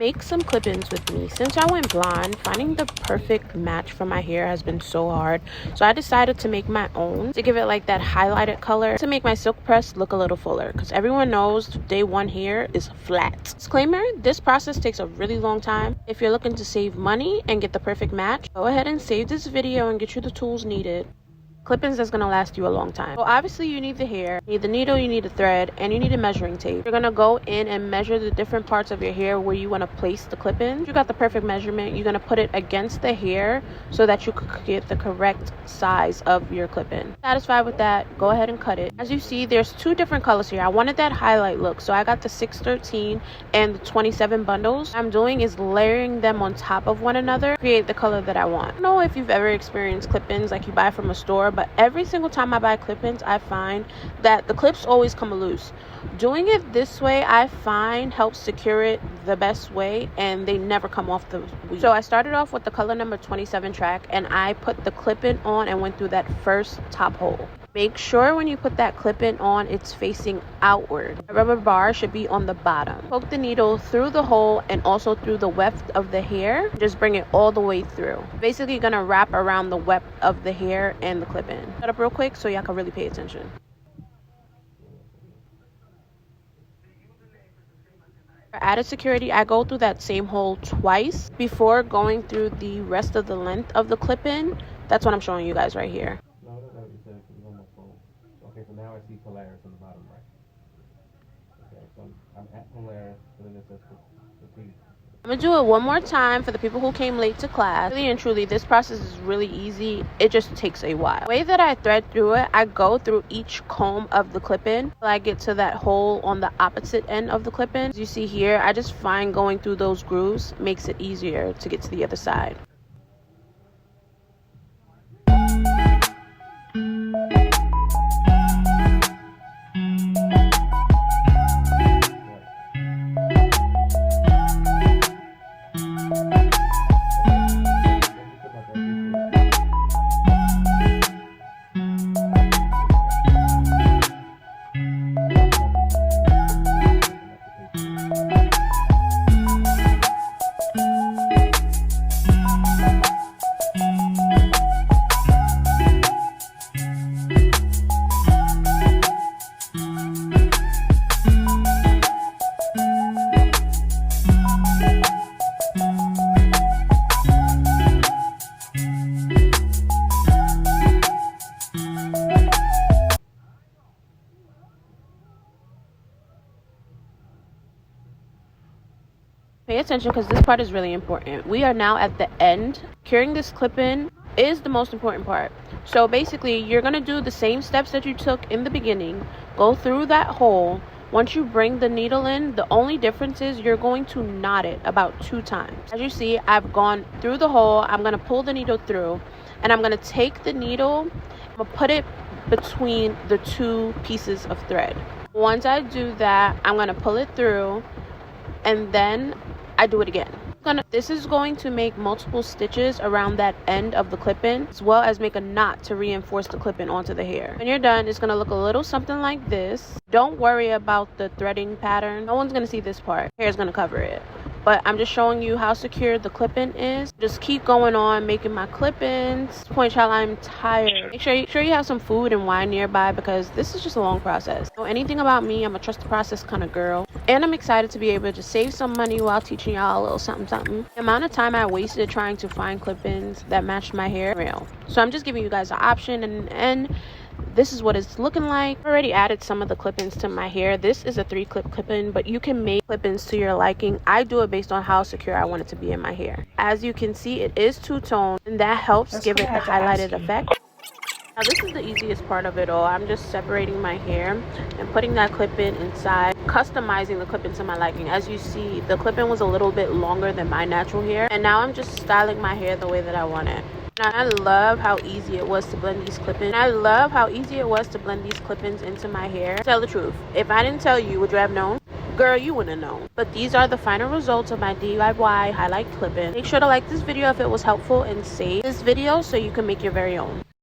Make some clip-ins with me. Since I went blonde, finding the perfect match for my hair has been so hard. So I decided to make my own to give it like that highlighted color to make my silk press look a little fuller, because everyone knows day one hair is flat. Disclaimer, this process takes a really long time. If you're looking to save money and get the perfect match, go ahead and save this video and get you the tools needed. Clip-ins that's going to last you a long time. So obviously you need the hair, you need the needle, you need a thread, and you need a measuring tape. You're going to go in and measure the different parts of your hair where you want to place the clip-in. You got the perfect measurement. You're going to put it against the hair so that you could get the correct size of your clip-in. Satisfied with that, go ahead and cut it. As you see, there's two different colors here. I wanted that highlight look, so I got the 613 and the 27 bundles. What I'm doing is layering them on top of one another to create the color that I want. I don't know if you've ever experienced clip-ins like you buy from a store, but every single time I buy clip-ins, I find that the clips always come loose. Doing it this way, I find, helps secure it the best way, and they never come off the weave. So I started off with the color number 27 track, and I put the clip-in on and went through that first top hole. Make sure when you put that clip-in on, it's facing outward. The rubber bar should be on the bottom. Poke the needle through the hole and also through the weft of the hair. Just bring it all the way through. Basically, you're gonna wrap around the weft of the hair and the clip-in. Shut up real quick so y'all can really pay attention. For added security, I go through that same hole twice before going through the rest of the length of the clip-in. That's what I'm showing you guys right here. Okay, so now I see Polaris on the bottom right. Okay, so I'm at Polaris, and then it says repeat. I'm gonna do it one more time for the people who came late to class. Really and truly, this process is really easy. It just takes a while. The way that I thread through it, I go through each comb of the clip-in till I get to that hole on the opposite end of the clip-in. As you see here, I just find going through those grooves makes it easier to get to the other side. Pay attention because this part is really important. We are now at the end. Curing this clip-in is the most important part. So basically, you're going to do the same steps that you took in the beginning. Go through that hole. Once you bring the needle in, the only difference is you're going to knot it about 2 times. As you see, I've gone through the hole. I'm going to pull the needle through, and I'm going to take the needle, I'm going to put it between the 2 pieces of thread. Once I do that, I'm going to pull it through, and then I do it again. This is going to make multiple stitches around that end of the clip-in, as well as make a knot to reinforce the clip-in onto the hair. When you're done, it's going to look a little something like this. Don't worry about the threading pattern. No one's going to see this part. Hair is going to cover it. But I'm just showing you how secure the clip-in is. Just keep going on making my clip-ins. Point child, I'm tired. Make sure you have some food and wine nearby, because this is just a long process. Know anything about me, I'm a trust the process kind of girl. And I'm excited to be able to save some money while teaching y'all a little something. The amount of time I wasted trying to find clip-ins that matched my hair, real. So I'm just giving you guys an option, and this is what it's looking like. I already added some of the clip-ins to my hair. This is a 3-clip clip-in, but you can make clip-ins to your liking. I do it based on how secure I want it to be in my hair. As you can see, it is two-tone, and that helps give it the highlighted effect. Now this is the easiest part of it all. I'm just separating my hair and putting that clip-in inside, customizing the clip-in to my liking. As you see, the clip-in was a little bit longer than my natural hair, and now I'm just styling my hair the way that I want it. And I love how easy it was to blend these clip-ins. I love how easy it was to blend these clip-ins into my hair. Tell the truth, if I didn't tell you, would you have known? Girl, you wouldn't have known. But these are the final results of my DIY highlight clip-in. Make sure to like this video if it was helpful, and save this video so you can make your very own.